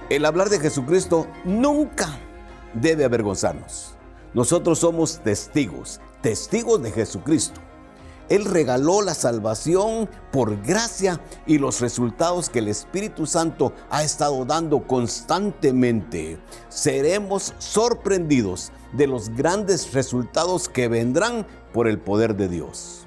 El hablar de Jesucristo nunca debe avergonzarnos. Nosotros somos testigos de Jesucristo. Él regaló la salvación por gracia y los resultados que el Espíritu Santo ha estado dando constantemente. Seremos sorprendidos de los grandes resultados que vendrán por el poder de Dios.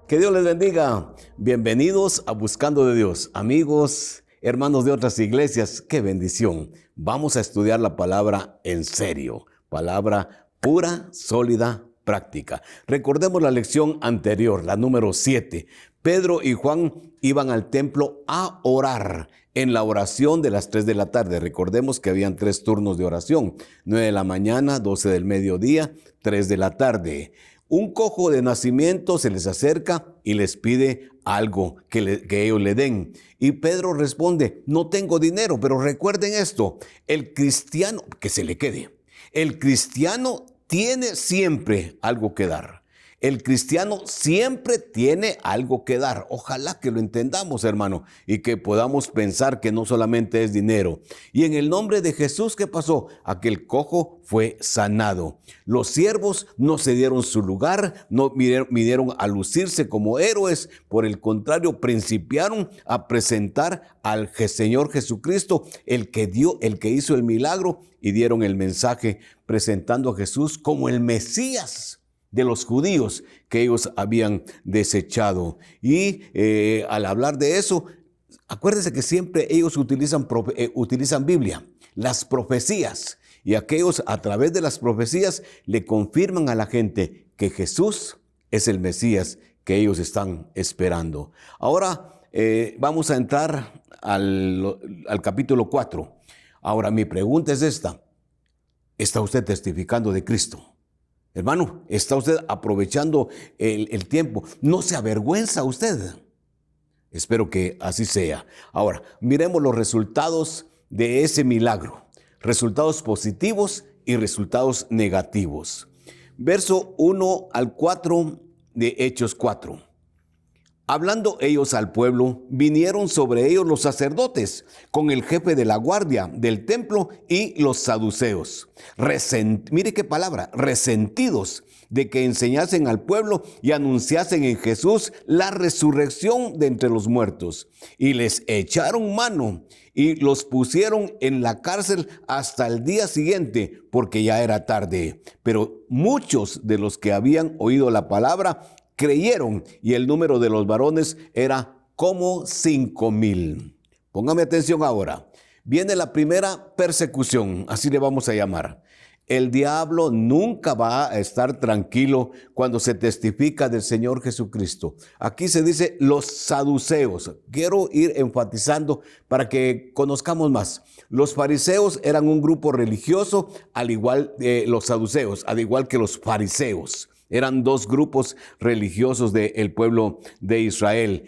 Que Dios les bendiga. Bienvenidos a Buscando de Dios. Amigos, hermanos de otras iglesias, qué bendición. Vamos a estudiar la palabra en serio. Palabra pura, sólida, práctica. Recordemos la lección anterior, la número 7. Pedro y Juan iban al templo a orar en la oración de las 3 de la tarde. Recordemos que habían 3 turnos de oración. 9 de la mañana, 12 del mediodía, 3 de la tarde. Un cojo de nacimiento se les acerca y les pide algo que ellos le den. Y Pedro responde, no tengo dinero, pero recuerden esto, el cristiano, que se le quede, el cristiano tiene siempre algo que dar. El cristiano siempre tiene algo que dar. Ojalá que lo entendamos, hermano, y que podamos pensar que no solamente es dinero. Y en el nombre de Jesús, ¿qué pasó? Aquel cojo fue sanado. Los siervos no se dieron su lugar, no vinieron a lucirse como héroes. Por el contrario, principiaron a presentar al Señor Jesucristo, el que hizo el milagro, y dieron el mensaje presentando a Jesús como el Mesías de los judíos que ellos habían desechado. Y al hablar de eso, acuérdense que siempre ellos utilizan Biblia, las profecías, y aquellos a través de las profecías le confirman a la gente que Jesús es el Mesías que ellos están esperando. Ahora vamos a entrar al capítulo 4. Ahora mi pregunta es esta: ¿está usted testificando de Cristo? Hermano, ¿está usted aprovechando el tiempo? ¿No se avergüenza usted? Espero que así sea. Ahora, miremos los resultados de ese milagro. Resultados positivos y resultados negativos. Verso 1 al 4 de Hechos 4. Hablando ellos al pueblo, vinieron sobre ellos los sacerdotes, con el jefe de la guardia del templo y los saduceos. Mire qué palabra, resentidos de que enseñasen al pueblo y anunciasen en Jesús la resurrección de entre los muertos. Y les echaron mano y los pusieron en la cárcel hasta el día siguiente, porque ya era tarde. Pero muchos de los que habían oído la palabra creyeron, y el número de los varones era como 5,000. Póngame atención ahora. Viene la primera persecución, así le vamos a llamar. El diablo nunca va a estar tranquilo cuando se testifica del Señor Jesucristo. Aquí se dice los saduceos. Quiero ir enfatizando para que conozcamos más. Los fariseos eran un grupo religioso, al igual que los saduceos, al igual que los fariseos. Eran 2 grupos religiosos del pueblo de Israel.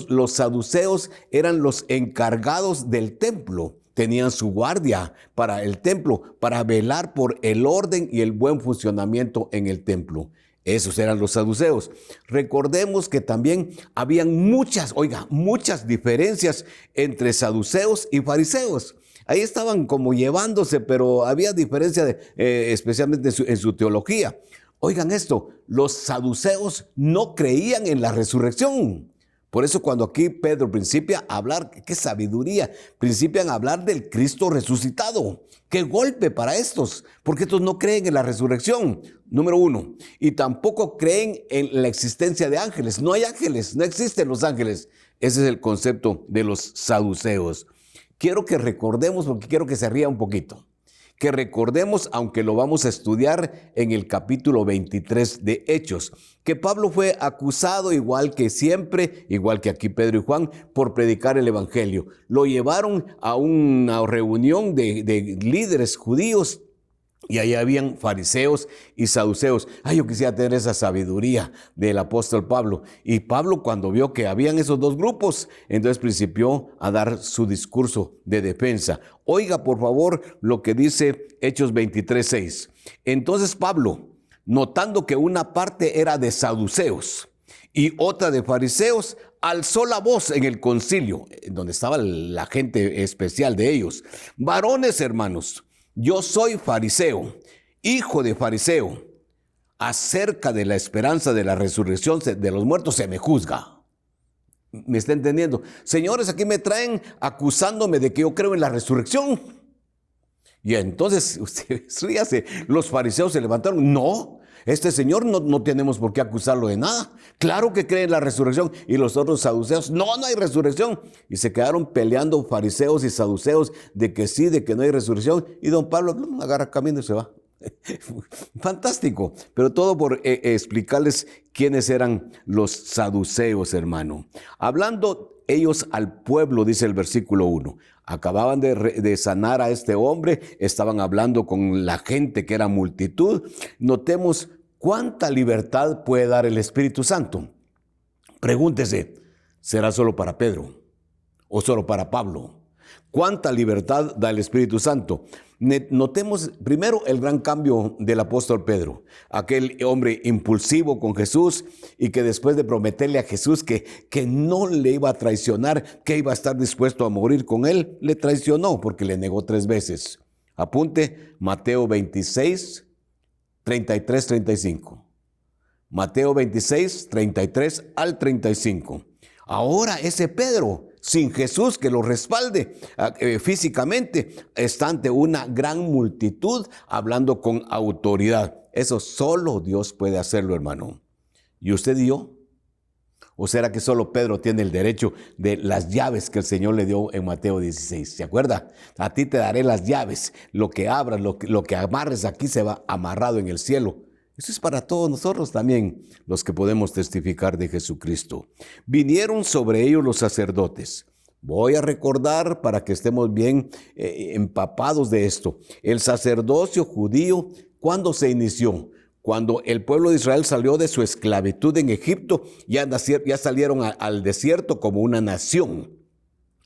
Los saduceos, eran los encargados del templo. Tenían su guardia para el templo, para velar por el orden y el buen funcionamiento en el templo. Esos eran los saduceos. Recordemos que también habían muchas diferencias entre saduceos y fariseos. Ahí estaban como llevándose, pero había diferencia especialmente en su teología. Oigan esto, los saduceos no creían en la resurrección. Por eso cuando aquí Pedro principia a hablar, qué sabiduría, principian a hablar del Cristo resucitado. Qué golpe para estos, porque estos no creen en la resurrección, número 1. Y tampoco creen en la existencia de ángeles. No hay ángeles, no existen los ángeles. Ese es el concepto de los saduceos. Quiero que recordemos, porque quiero que se ría un poquito. Que recordemos, aunque lo vamos a estudiar en el capítulo 23 de Hechos, que Pablo fue acusado igual que siempre, igual que aquí Pedro y Juan, por predicar el evangelio. Lo llevaron a una reunión de líderes judíos y ahí habían fariseos y saduceos. Yo quisiera tener esa sabiduría del apóstol Pablo. Y Pablo, cuando vio que habían esos 2 grupos, entonces principió a dar su discurso de defensa. Oiga, por favor, lo que dice Hechos 23:6. Entonces Pablo, notando que una parte era de saduceos y otra de fariseos, alzó la voz en el concilio, donde estaba la gente especial de ellos. Varones, hermanos, yo soy fariseo, hijo de fariseo. Acerca de la esperanza de la resurrección de los muertos se me juzga. ¿Me está entendiendo? Señores, aquí me traen acusándome de que yo creo en la resurrección. Y entonces, ustedes ríase, los fariseos se levantaron. No, este señor no tenemos por qué acusarlo de nada. Claro que cree en la resurrección. Y los otros saduceos, no hay resurrección. Y se quedaron peleando fariseos y saduceos de que sí, de que no hay resurrección. Y don Pablo agarra camino y se va. Fantástico, pero todo por explicarles quiénes eran los saduceos, hermano. Hablando ellos al pueblo, dice el versículo 1. Acababan de sanar a este hombre, estaban hablando con la gente que era multitud. Notemos cuánta libertad puede dar el Espíritu Santo. Pregúntese, ¿será solo para Pedro o solo para Pablo? ¿Cuánta libertad da el Espíritu Santo? Notemos primero el gran cambio del apóstol Pedro, aquel hombre impulsivo con Jesús y que después de prometerle a Jesús que no le iba a traicionar, que iba a estar dispuesto a morir con él, le traicionó porque le negó 3 veces. Apunte Mateo 26, 33, 35. Mateo 26, 33 al 35. Ahora ese Pedro, sin Jesús que lo respalde físicamente, está ante una gran multitud hablando con autoridad. Eso solo Dios puede hacerlo, hermano. ¿Y usted y yo? ¿O será que solo Pedro tiene el derecho de las llaves que el Señor le dio en Mateo 16? ¿Se acuerda? A ti te daré las llaves. Lo que abras, lo que amarres aquí se va amarrado en el cielo. Eso es para todos nosotros también, los que podemos testificar de Jesucristo. Vinieron sobre ellos los sacerdotes. Voy a recordar para que estemos bien empapados de esto. El sacerdocio judío, ¿cuándo se inició? Cuando el pueblo de Israel salió de su esclavitud en Egipto, ya salieron al desierto como una nación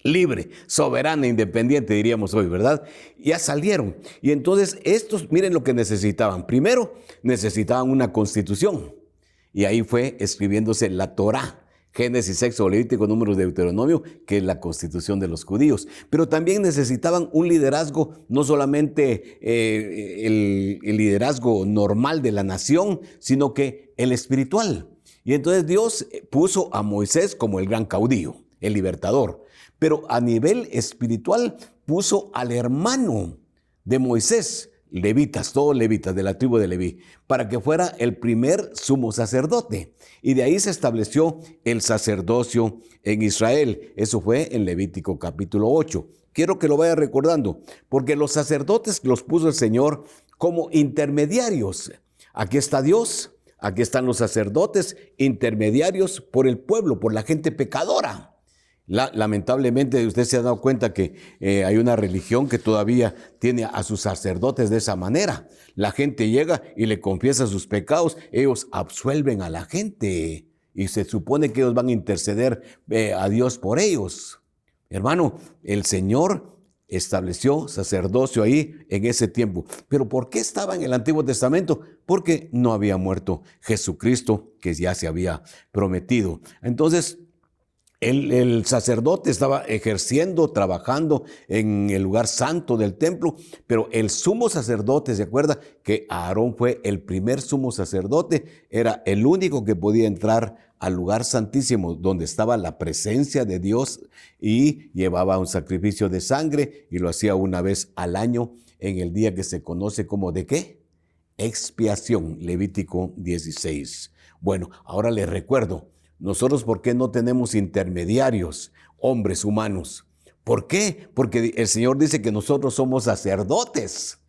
libre, soberana, independiente, diríamos hoy, ¿verdad? Ya salieron. Y entonces estos, miren lo que necesitaban. Primero, necesitaban una constitución. Y ahí fue escribiéndose la Torá. Génesis, Éxodo, Levítico, Números, Deuteronomio, que es la constitución de los judíos. Pero también necesitaban un liderazgo, no solamente el liderazgo normal de la nación, sino que el espiritual. Y entonces Dios puso a Moisés como el gran caudillo, el libertador. Pero a nivel espiritual puso al hermano de Moisés, levitas, todos levitas de la tribu de Leví, para que fuera el primer sumo sacerdote. Y de ahí se estableció el sacerdocio en Israel. Eso fue en Levítico capítulo 8. Quiero que lo vaya recordando, porque los sacerdotes los puso el Señor como intermediarios. Aquí está Dios, aquí están los sacerdotes, intermediarios por el pueblo, por la gente pecadora. Lamentablemente usted se ha dado cuenta que hay una religión que todavía tiene a sus sacerdotes de esa manera. La gente llega y le confiesa sus pecados, ellos absuelven a la gente y se supone que ellos van a interceder a Dios por ellos. Hermano, el Señor estableció sacerdocio ahí en ese tiempo. ¿Pero por qué estaba en el Antiguo Testamento? Porque no había muerto Jesucristo, que ya se había prometido. Entonces, el sacerdote estaba ejerciendo, trabajando en el lugar santo del templo, pero el sumo sacerdote, ¿se acuerda? Que Aarón fue el primer sumo sacerdote, era el único que podía entrar al lugar santísimo donde estaba la presencia de Dios y llevaba un sacrificio de sangre y lo hacía una vez al año en el día que se conoce como ¿de qué? Expiación, Levítico 16. Bueno, ahora les recuerdo. Nosotros, ¿por qué no tenemos intermediarios, hombres humanos? ¿Por qué? Porque el Señor dice que nosotros somos sacerdotes.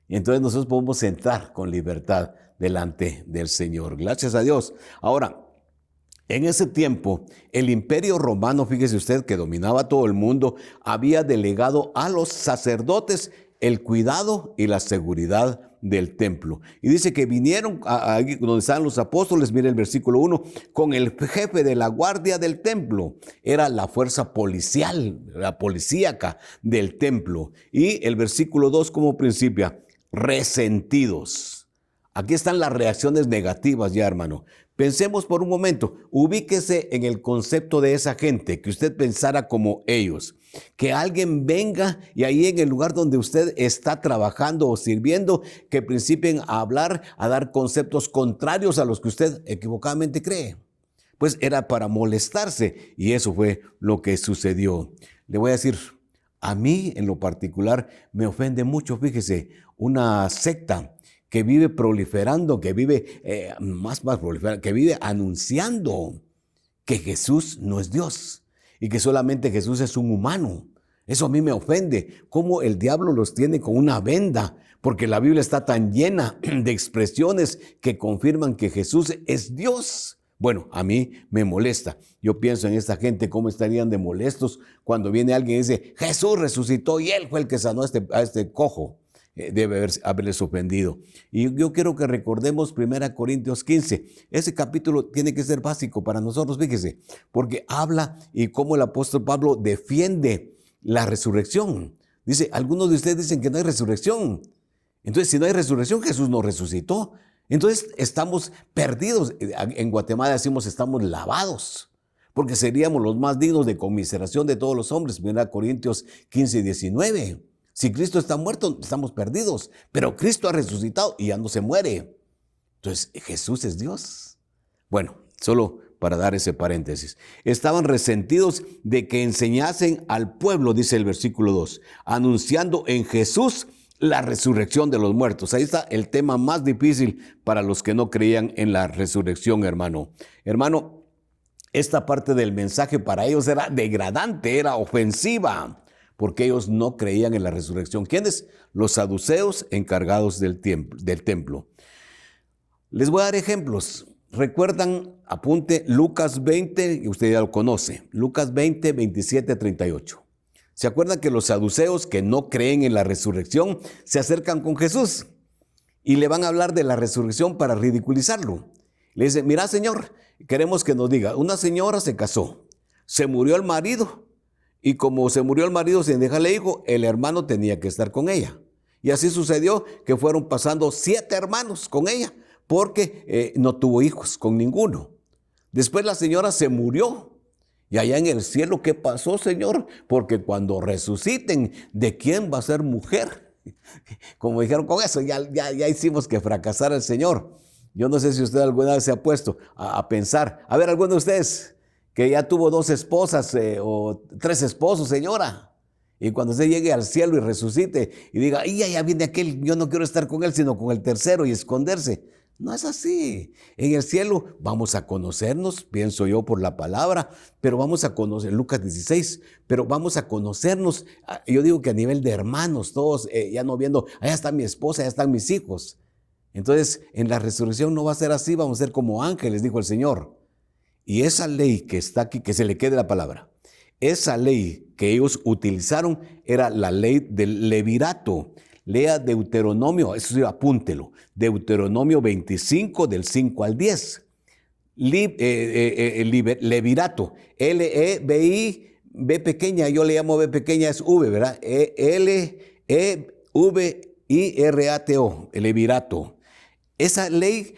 Y entonces nosotros podemos entrar con libertad delante del Señor. Gracias a Dios. Ahora, en ese tiempo, el Imperio Romano, fíjese usted, que dominaba todo el mundo, había delegado a los sacerdotes el cuidado y la seguridad del templo. Y dice que vinieron ahí donde estaban los apóstoles, mire el versículo 1, con el jefe de la guardia del templo. Era la fuerza policial, la policíaca del templo. Y el versículo 2 como principia, resentidos. Aquí están las reacciones negativas ya, hermano. Pensemos por un momento, ubíquese en el concepto de esa gente, que usted pensara como ellos. Que alguien venga y ahí en el lugar donde usted está trabajando o sirviendo, que principien a hablar, a dar conceptos contrarios a los que usted equivocadamente cree. Pues era para molestarse y eso fue lo que sucedió. Le voy a decir, a mí en lo particular me ofende mucho, fíjese, una secta que vive proliferando, que vive más proliferando, que vive anunciando que Jesús no es Dios y que solamente Jesús es un humano. Eso a mí me ofende, cómo el diablo los tiene con una venda, porque la Biblia está tan llena de expresiones que confirman que Jesús es Dios. Bueno, a mí me molesta. Yo pienso en esta gente, cómo estarían de molestos cuando viene alguien y dice, Jesús resucitó y Él fue el que sanó a este cojo. Debe haberles ofendido. Y yo quiero que recordemos 1 Corintios 15. Ese capítulo tiene que ser básico para nosotros, fíjese, porque habla y cómo el apóstol Pablo defiende la resurrección. Dice, algunos de ustedes dicen que no hay resurrección. Entonces, si no hay resurrección, Jesús no resucitó. Entonces, estamos perdidos. En Guatemala decimos, estamos lavados, porque seríamos los más dignos de conmiseración de todos los hombres. 1 Corintios 15 y 19. Si Cristo está muerto, estamos perdidos, pero Cristo ha resucitado y ya no se muere. Entonces, ¿Jesús es Dios? Bueno, solo para dar ese paréntesis. Estaban resentidos de que enseñasen al pueblo, dice el versículo 2, anunciando en Jesús la resurrección de los muertos. Ahí está el tema más difícil para los que no creían en la resurrección, hermano. Hermano, esta parte del mensaje para ellos era degradante, era ofensiva, porque ellos no creían en la resurrección. ¿Quiénes? Los saduceos encargados del templo. Les voy a dar ejemplos. ¿Recuerdan? Apunte Lucas 20, y usted ya lo conoce. Lucas 20, 27, 38. ¿Se acuerdan que los saduceos que no creen en la resurrección se acercan con Jesús y le van a hablar de la resurrección para ridiculizarlo? Le dicen, mira, Señor, queremos que nos diga, una señora se casó, se murió el marido, y como se murió el marido sin dejarle hijo, el hermano tenía que estar con ella. Y así sucedió que fueron pasando 7 hermanos con ella, porque no tuvo hijos con ninguno. Después la señora se murió. Y allá en el cielo, ¿qué pasó, Señor? Porque cuando resuciten, ¿de quién va a ser mujer? Como dijeron, con eso ya hicimos que fracasara el Señor. Yo no sé si usted alguna vez se ha puesto a pensar. A ver, ¿alguno de ustedes que ya tuvo 2 esposas o 3 esposos, señora? Y cuando usted llegue al cielo y resucite y diga, ¡ay, ya viene aquel, yo no quiero estar con él, sino con el tercero, y esconderse! No es así. En el cielo vamos a conocernos, pienso yo por la palabra, pero vamos a conocer, Lucas 16, pero vamos a conocernos, yo digo que a nivel de hermanos, todos ya no viendo, allá está mi esposa, allá están mis hijos. Entonces, en la resurrección no va a ser así, vamos a ser como ángeles, dijo el Señor. Y esa ley que está aquí, que se le quede la palabra, esa ley que ellos utilizaron era la ley del levirato. Lea Deuteronomio, eso sí, apúntelo, Deuteronomio 25 del 5 al 10. Levirato, L-E-V-I, B pequeña, yo le llamo B pequeña, es V, ¿verdad? L-E-V-I-R-A-T-O, el levirato. Esa ley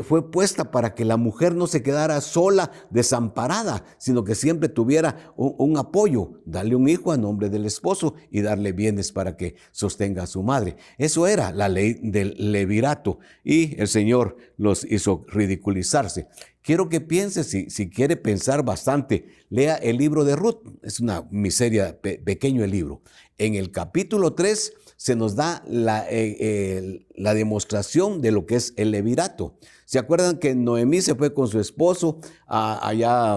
fue puesta para que la mujer no se quedara sola, desamparada, sino que siempre tuviera un apoyo, darle un hijo a nombre del esposo y darle bienes para que sostenga a su madre. Eso era la ley del levirato y el Señor los hizo ridiculizarse. Quiero que piense, si quiere pensar bastante, lea el libro de Ruth. Es una miseria, pequeño el libro. En el capítulo 3 se nos da la demostración de lo que es el levirato. ¿Se acuerdan que Noemí se fue con su esposo allá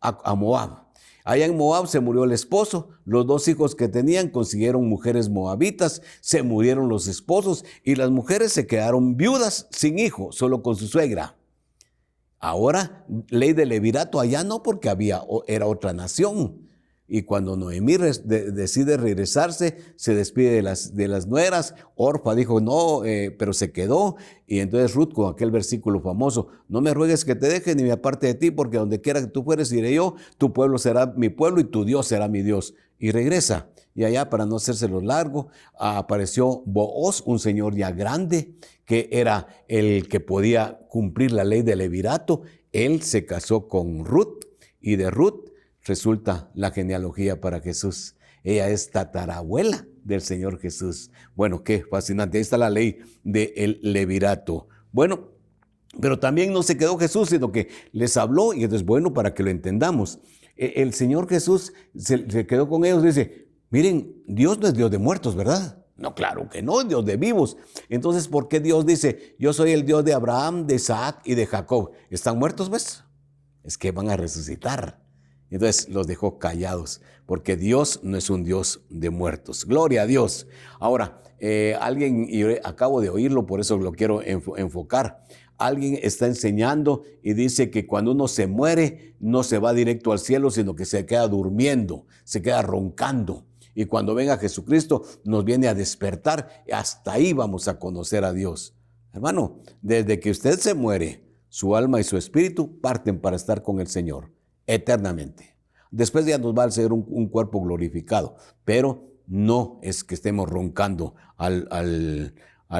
a Moab? Allá en Moab se murió el esposo, los 2 hijos que tenían consiguieron mujeres moabitas, se murieron los esposos y las mujeres se quedaron viudas sin hijo, solo con su suegra. Ahora, ley de levirato allá no, porque era otra nación. Y cuando Noemí decide regresarse, se despide de las nueras. Orfa dijo no, pero se quedó. Y entonces Ruth, con aquel versículo famoso, no me ruegues que te deje ni me aparte de ti, porque donde quiera que tú fueres iré yo, tu pueblo será mi pueblo y tu Dios será mi Dios. Y regresa. Y allá, para no hacérselo largo, apareció Booz, un señor ya grande, que era el que podía cumplir la ley del levirato. Él se casó con Ruth, y de Ruth resulta la genealogía para Jesús. Ella es tatarabuela del Señor Jesús. Bueno, qué fascinante. Ahí está la ley del levirato. Bueno, pero también no se quedó Jesús, sino que les habló, y esto es bueno para que lo entendamos. El Señor Jesús se quedó con ellos y dice, miren, Dios no es Dios de muertos, ¿verdad? No, claro que no, es Dios de vivos. Entonces, ¿por qué Dios dice, yo soy el Dios de Abraham, de Isaac y de Jacob? ¿Están muertos, pues? Es que van a resucitar. Entonces los dejó callados, porque Dios no es un Dios de muertos. Gloria a Dios. Ahora, alguien, y acabo de oírlo, por eso lo quiero enfocar. Alguien está enseñando y dice que cuando uno se muere, no se va directo al cielo, sino que se queda durmiendo, se queda roncando. Y cuando venga Jesucristo, nos viene a despertar. Hasta ahí vamos a conocer a Dios. Hermano, desde que usted se muere, su alma y su espíritu parten para estar con el Señor eternamente. Después ya nos va a ser un cuerpo glorificado, pero no es que estemos roncando al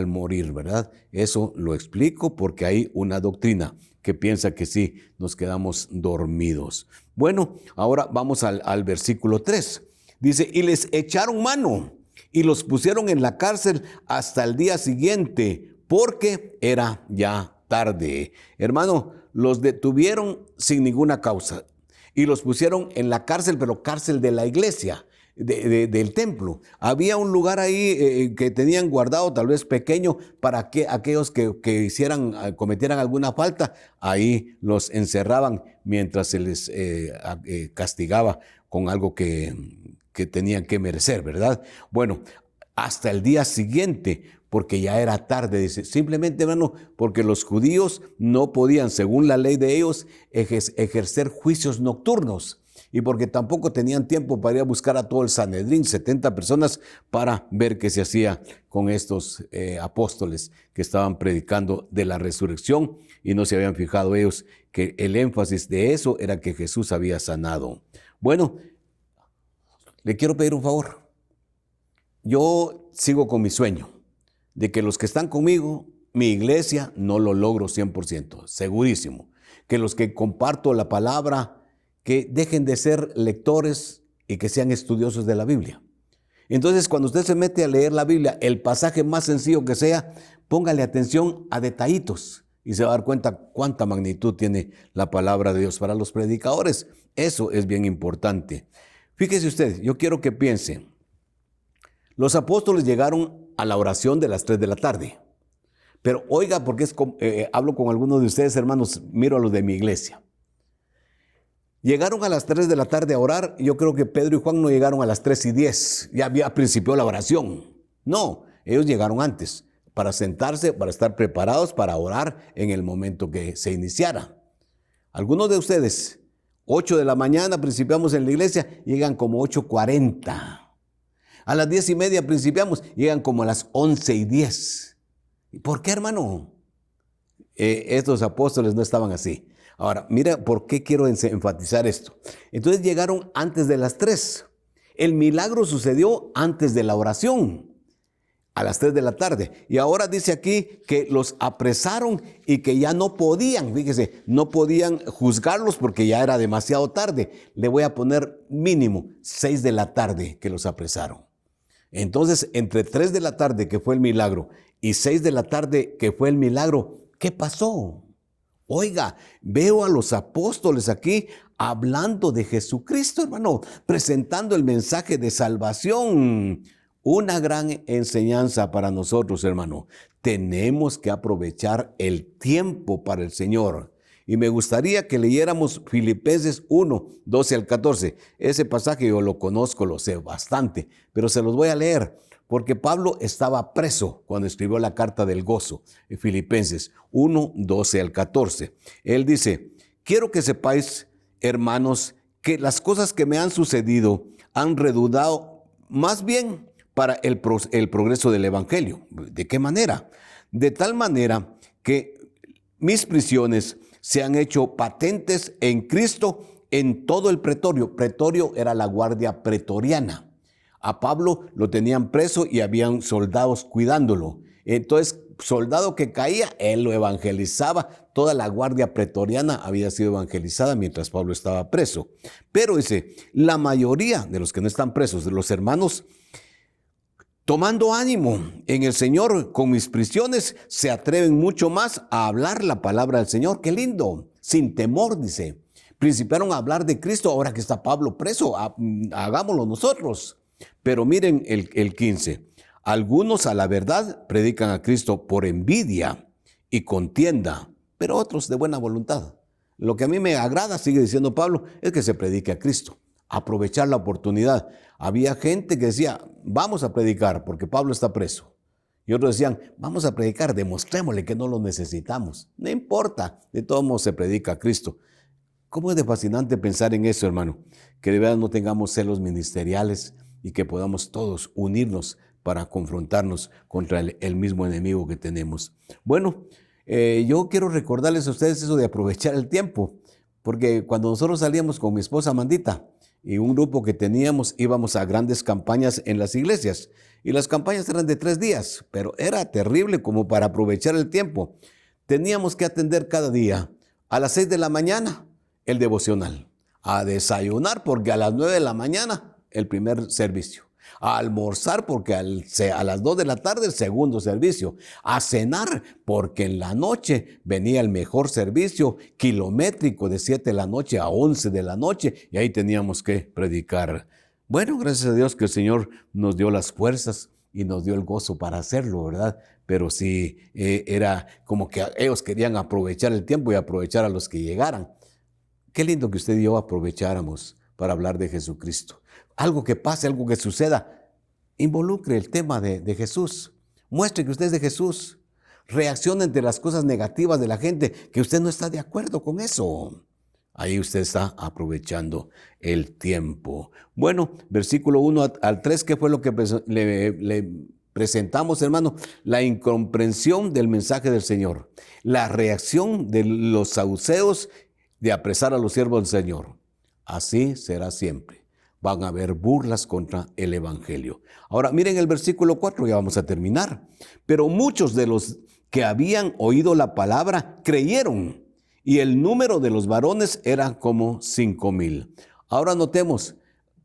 morir, ¿verdad? Eso lo explico porque hay una doctrina que piensa que sí, nos quedamos dormidos. Bueno, ahora vamos al versículo 3. Dice, y les echaron mano y los pusieron en la cárcel hasta el día siguiente, porque era ya tarde. Hermano, los detuvieron sin ninguna causa y los pusieron en la cárcel, pero cárcel de la iglesia, del templo. Había un lugar ahí que tenían guardado, tal vez pequeño, para que aquellos que cometieran alguna falta, ahí los encerraban mientras se les castigaba con algo que tenían que merecer, ¿verdad? Bueno, hasta el día siguiente, porque ya era tarde, dice, simplemente, hermano, porque los judíos no podían, según la ley de ellos, ejercer juicios nocturnos, y porque tampoco tenían tiempo para ir a buscar a todo el Sanedrín, 70 personas, para ver qué se hacía con estos apóstoles que estaban predicando de la resurrección, y no se habían fijado ellos que el énfasis de eso era que Jesús había sanado. Bueno, le quiero pedir un favor. Yo sigo con mi sueño de que los que están conmigo, mi iglesia, no lo logro 100%, segurísimo. Que los que comparto la palabra, que dejen de ser lectores y que sean estudiosos de la Biblia. Entonces, cuando usted se mete a leer la Biblia, el pasaje más sencillo que sea, póngale atención a detallitos y se va a dar cuenta cuánta magnitud tiene la palabra de Dios para los predicadores. Eso es bien importante. Fíjese usted, yo quiero que piense. Los apóstoles llegaron a la oración de las 3 de la tarde. Pero oiga, porque hablo con algunos de ustedes, hermanos, miro a los de mi iglesia. Llegaron a las 3 de la tarde a orar. Yo creo que Pedro y Juan no llegaron a las 3:10. Ya había principiado la oración. No, ellos llegaron antes para sentarse, para estar preparados para orar en el momento que se iniciara. Algunos de ustedes, 8 de la mañana principiamos en la iglesia, llegan como 8:40. A las 10:30 principiamos, llegan como a las 11:10. ¿Y por qué, hermano? Estos apóstoles no estaban así. Ahora, mira por qué quiero enfatizar esto. Entonces llegaron antes de las 3. El milagro sucedió antes de la oración, a las 3 de la tarde. Y ahora dice aquí que los apresaron y que ya no podían, fíjese, no podían juzgarlos porque ya era demasiado tarde. Le voy a poner mínimo 6 de la tarde que los apresaron. Entonces, entre 3 de la tarde, que fue el milagro, y 6 de la tarde, que fue el milagro, ¿qué pasó? Oiga, veo a los apóstoles aquí hablando de Jesucristo, hermano, presentando el mensaje de salvación. Una gran enseñanza para nosotros, hermano. Tenemos que aprovechar el tiempo para el Señor. Y me gustaría que leyéramos Filipenses 1, 12 al 14. Ese pasaje yo lo conozco, lo sé bastante, pero se los voy a leer, porque Pablo estaba preso cuando escribió la carta del gozo, en Filipenses 1, 12 al 14. Él dice, quiero que sepáis, hermanos, que las cosas que me han sucedido han redundado más bien para el progreso del evangelio. ¿De qué manera? De tal manera que mis prisiones se han hecho patentes en Cristo en todo el pretorio. Pretorio era la guardia pretoriana. A Pablo lo tenían preso y habían soldados cuidándolo. Entonces, soldado que caía, él lo evangelizaba. Toda la guardia pretoriana había sido evangelizada mientras Pablo estaba preso. Pero dice, la mayoría de los que no están presos, de los hermanos, tomando ánimo en el Señor con mis prisiones, se atreven mucho más a hablar la palabra del Señor. ¡Qué lindo! Sin temor, dice. Principiaron a hablar de Cristo ahora que está Pablo preso. Hagámoslo nosotros. Pero miren el 15. Algunos a la verdad predican a Cristo por envidia y contienda, pero otros de buena voluntad. Lo que a mí me agrada, sigue diciendo Pablo, es que se predique a Cristo. Aprovechar la oportunidad. Había gente que decía, vamos a predicar porque Pablo está preso. Y otros decían, vamos a predicar, demostrémosle que no lo necesitamos. No importa, de todos modos se predica a Cristo. ¿Cómo es de fascinante pensar en eso, hermano? Que de verdad no tengamos celos ministeriales y que podamos todos unirnos para confrontarnos contra el mismo enemigo que tenemos. Bueno, yo quiero recordarles a ustedes eso de aprovechar el tiempo, porque cuando nosotros salíamos con mi esposa Amandita y un grupo que teníamos, íbamos a grandes campañas en las iglesias, y las campañas eran de 3 días, pero era terrible como para aprovechar el tiempo. Teníamos que atender cada día a las 6 de la mañana el devocional, a desayunar porque a las 9 de la mañana el primer servicio, a almorzar porque a las 2 de la tarde el segundo servicio, a cenar porque en la noche venía el mejor servicio kilométrico de 7 de la noche a 11 de la noche y ahí teníamos que predicar. Bueno, gracias a Dios que el Señor nos dio las fuerzas y nos dio el gozo para hacerlo, ¿verdad? Pero sí, era como que ellos querían aprovechar el tiempo y aprovechar a los que llegaran. Qué lindo que usted y yo aprovecháramos para hablar de Jesucristo. Algo que pase, algo que suceda, involucre el tema de Jesús. Muestre que usted es de Jesús. Reaccione ante las cosas negativas de la gente, que usted no está de acuerdo con eso. Ahí usted está aprovechando el tiempo. Bueno, versículo 1 al 3, ¿qué fue lo que le presentamos, hermano? La incomprensión del mensaje del Señor. La reacción de los saduceos de apresar a los siervos del Señor. Así será siempre. Van a haber burlas contra el evangelio. Ahora, miren el versículo 4, ya vamos a terminar. Pero muchos de los que habían oído la palabra creyeron, y el número de los varones era como 5,000. Ahora notemos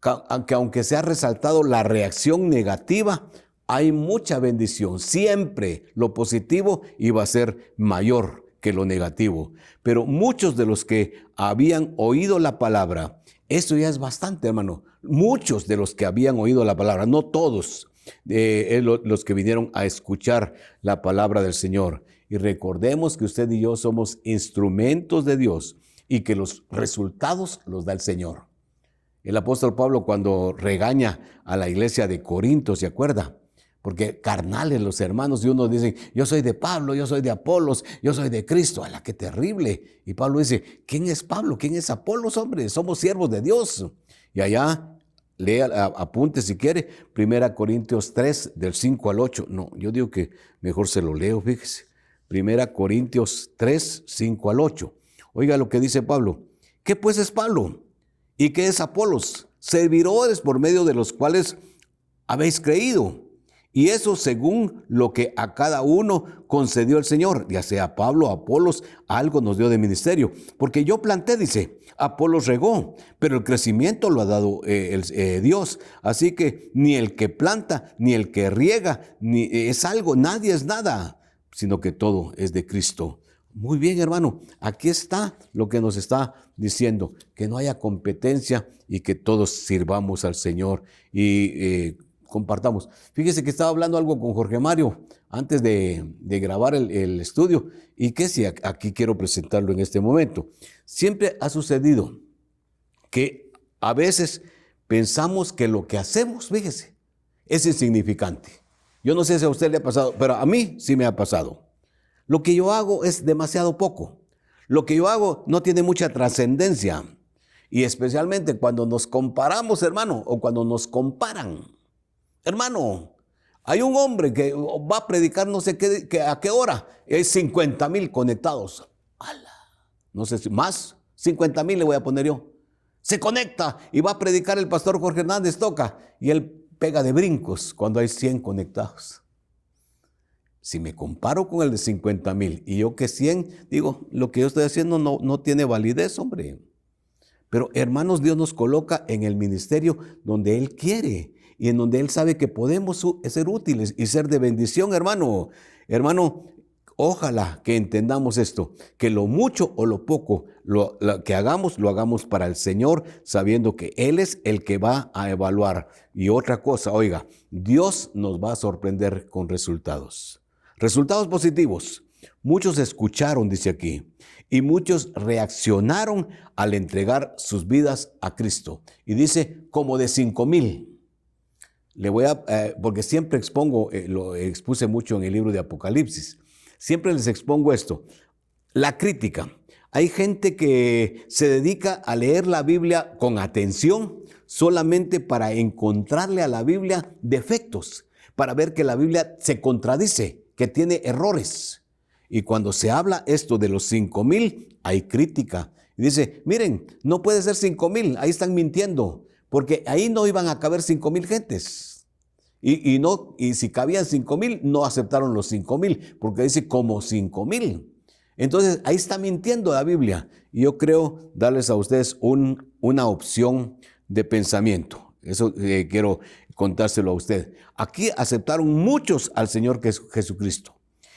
que aunque se ha resaltado la reacción negativa, hay mucha bendición. Siempre lo positivo iba a ser mayor que lo negativo. Pero muchos de los que habían oído la palabra, esto ya es bastante, hermano. Muchos de los que habían oído la palabra, no todos, los que vinieron a escuchar la palabra del Señor. Y recordemos que usted y yo somos instrumentos de Dios y que los resultados los da el Señor. El apóstol Pablo, cuando regaña a la iglesia de Corinto, ¿se acuerda? Porque carnales los hermanos y unos dicen, yo soy de Pablo, yo soy de Apolos, yo soy de Cristo. ¡Hala, qué terrible! Y Pablo dice, ¿quién es Pablo? ¿Quién es Apolos, hombre? Somos siervos de Dios. Y allá, lea, apunte si quiere, 1 Corintios 3, del 5 al 8. No, yo digo que mejor se lo leo, fíjese. 1 Corintios 3, 5 al 8. Oiga lo que dice Pablo. ¿Qué pues es Pablo? ¿Y qué es Apolos? Servidores por medio de los cuales habéis creído. Y eso según lo que a cada uno concedió el Señor, ya sea a Pablo, a Apolos, algo nos dio de ministerio. Porque yo planté, dice, Apolos regó, pero el crecimiento lo ha dado Dios. Así que ni el que planta, ni el que riega, ni es algo, nadie es nada, sino que todo es de Cristo. Muy bien, hermano, aquí está lo que nos está diciendo, que no haya competencia y que todos sirvamos al Señor y compartamos. Fíjese que estaba hablando algo con Jorge Mario antes de grabar el estudio y que sí, aquí quiero presentarlo en este momento. Siempre ha sucedido que a veces pensamos que lo que hacemos, fíjese, es insignificante. Yo no sé si a usted le ha pasado, pero a mí sí me ha pasado. Lo que yo hago es demasiado poco. Lo que yo hago no tiene mucha trascendencia. Y especialmente cuando nos comparamos, hermano, o cuando nos comparan. Hermano, hay un hombre que va a predicar no sé a qué hora. Es 50,000 conectados. ¡Hala! No sé si más, 50,000 le voy a poner yo. Se conecta y va a predicar el pastor Jorge Hernández Toca. Y el pega de brincos cuando hay 100 conectados. Si me comparo con el de 50,000 y yo que 100, digo, lo que yo estoy haciendo no tiene validez, hombre. Pero hermanos, Dios nos coloca en el ministerio donde Él quiere y en donde Él sabe que podemos ser útiles y ser de bendición, hermano. Hermano, ojalá que entendamos esto, que lo mucho o lo poco lo que hagamos, lo hagamos para el Señor, sabiendo que Él es el que va a evaluar. Y otra cosa, oiga, Dios nos va a sorprender con resultados. Resultados positivos. Muchos escucharon, dice aquí, y muchos reaccionaron al entregar sus vidas a Cristo. Y dice, como de 5,000. Le voy a, porque siempre expongo, lo expuse mucho en el libro de Apocalipsis. Siempre les expongo esto. La crítica. Hay gente que se dedica a leer la Biblia con atención solamente para encontrarle a la Biblia defectos, para ver que la Biblia se contradice, que tiene errores. Y cuando se habla esto de los 5,000, hay crítica. Y dice, miren, no puede ser 5,000, ahí están mintiendo, porque ahí no iban a caber 5,000 gentes. Y si cabían 5,000, no aceptaron los 5,000, porque dice como 5,000. Entonces, ahí está mintiendo la Biblia. Y yo creo darles a ustedes una opción de pensamiento. Eso quiero contárselo a usted. Aquí aceptaron muchos al Señor Jesucristo.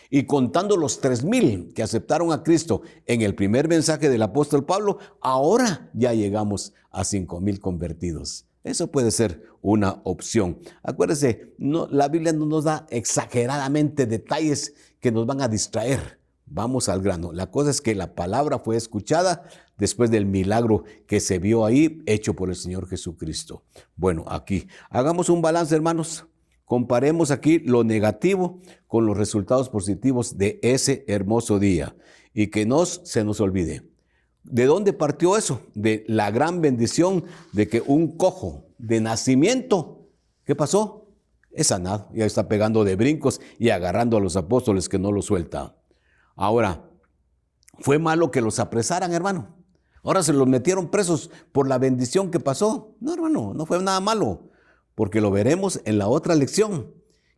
Y contando los 3,000 que aceptaron a Cristo en el primer mensaje del apóstol Pablo, ahora ya llegamos a 5,000 convertidos. Eso puede ser una opción. Acuérdese, la Biblia no nos da exageradamente detalles que nos van a distraer. Vamos al grano. La cosa es que la palabra fue escuchada después del milagro que se vio ahí, hecho por el Señor Jesucristo. Bueno, aquí hagamos un balance, hermanos. Comparemos aquí lo negativo con los resultados positivos de ese hermoso día y que no se nos olvide. ¿De dónde partió eso? De la gran bendición de que un cojo de nacimiento, ¿qué pasó? Es sanado, ya está pegando de brincos y agarrando a los apóstoles que no lo suelta. Ahora, ¿fue malo que los apresaran, hermano? Ahora se los metieron presos por la bendición que pasó. No, hermano, no fue nada malo. Porque lo veremos en la otra lección,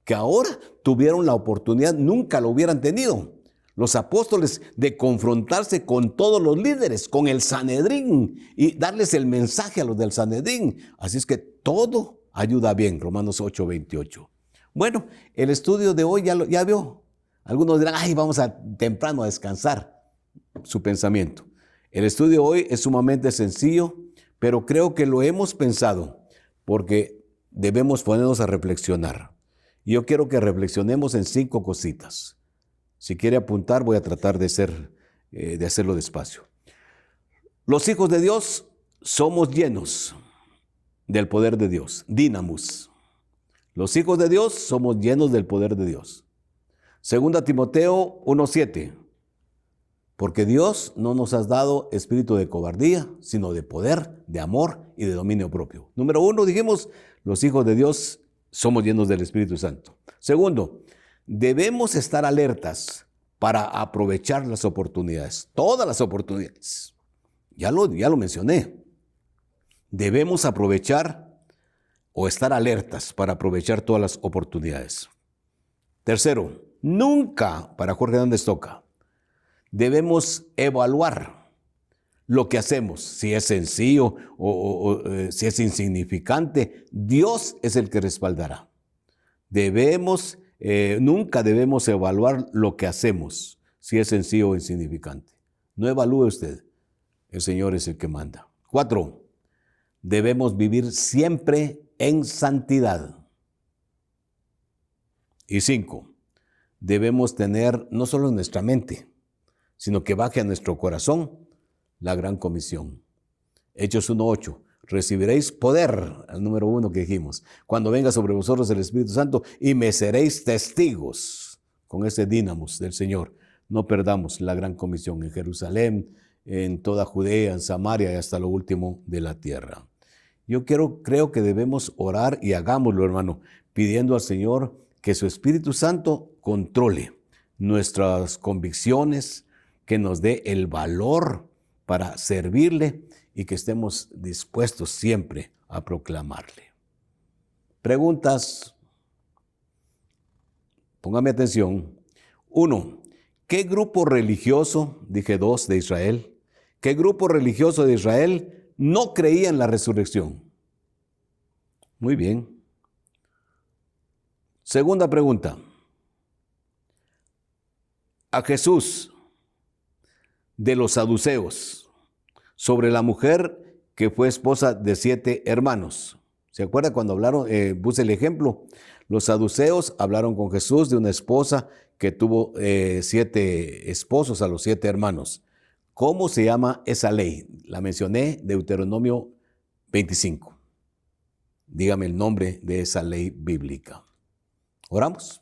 que ahora tuvieron la oportunidad, nunca lo hubieran tenido, los apóstoles, de confrontarse con todos los líderes, con el Sanedrín, y darles el mensaje a los del Sanedrín. Así es que todo ayuda bien, Romanos 8:28. Bueno, el estudio de hoy ya vio. Algunos dirán, ay, vamos temprano a descansar su pensamiento. El estudio de hoy es sumamente sencillo, pero creo que lo hemos pensado porque debemos ponernos a reflexionar. Yo quiero que reflexionemos en 5 cositas. Si quiere apuntar, voy a tratar de hacerlo despacio. Los hijos de Dios somos llenos del poder de Dios, Dynamus. Los hijos de Dios somos llenos del poder de Dios. 2 Timoteo 1:7. Porque Dios no nos ha dado espíritu de cobardía, sino de poder, de amor y de dominio propio. Número 1, dijimos, los hijos de Dios somos llenos del Espíritu Santo. Segundo, debemos estar alertas para aprovechar las oportunidades, todas las oportunidades. Ya lo mencioné. Debemos aprovechar o estar alertas para aprovechar todas las oportunidades. Tercero, nunca, para Jorge Hernández Toca, debemos evaluar lo que hacemos, si es sencillo o si es insignificante. Dios es el que respaldará. Nunca debemos evaluar lo que hacemos, si es sencillo o insignificante. No evalúe usted, el Señor es el que manda. 4, debemos vivir siempre en santidad. Y 5, debemos tener no solo en nuestra mente, sino que baje a nuestro corazón la gran comisión. Hechos 1:8, recibiréis poder, el número 1 que dijimos, cuando venga sobre vosotros el Espíritu Santo y me seréis testigos con ese dínamos del Señor. No perdamos la gran comisión en Jerusalén, en toda Judea, en Samaria y hasta lo último de la tierra. Yo creo que debemos orar y hagámoslo, hermano, pidiendo al Señor que su Espíritu Santo controle nuestras convicciones, que nos dé el valor para servirle y que estemos dispuestos siempre a proclamarle. Preguntas. Póngame atención. 1. ¿Qué grupo religioso, dije 2, de Israel, qué grupo religioso de Israel no creía en la resurrección? Muy bien. Segunda pregunta. A Jesús, de los saduceos, sobre la mujer que fue esposa de 7 hermanos. ¿Se acuerda cuando hablaron? Puse el ejemplo. Los saduceos hablaron con Jesús de una esposa que tuvo 7 esposos a los 7 hermanos. ¿Cómo se llama esa ley? La mencioné, Deuteronomio 25. Dígame el nombre de esa ley bíblica. Oramos.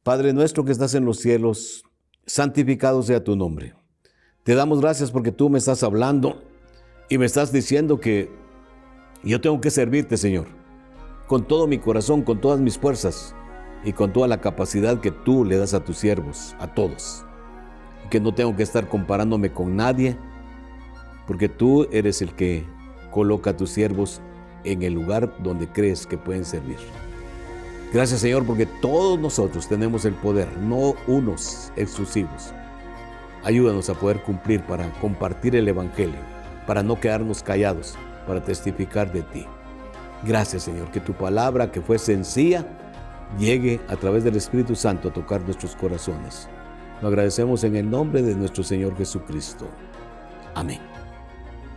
Padre nuestro que estás en los cielos, santificado sea tu nombre. Te damos gracias porque tú me estás hablando y me estás diciendo que yo tengo que servirte, Señor, con todo mi corazón, con todas mis fuerzas y con toda la capacidad que tú le das a tus siervos, a todos. Y que no tengo que estar comparándome con nadie, porque tú eres el que coloca a tus siervos en el lugar donde crees que pueden servir. Gracias, Señor, porque todos nosotros tenemos el poder, no unos exclusivos. Ayúdanos a poder cumplir para compartir el Evangelio, para no quedarnos callados, para testificar de ti. Gracias, Señor, que tu palabra, que fue sencilla, llegue a través del Espíritu Santo a tocar nuestros corazones. Lo agradecemos en el nombre de nuestro Señor Jesucristo. Amén.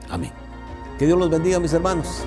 Amén. Que Dios los bendiga, mis hermanos.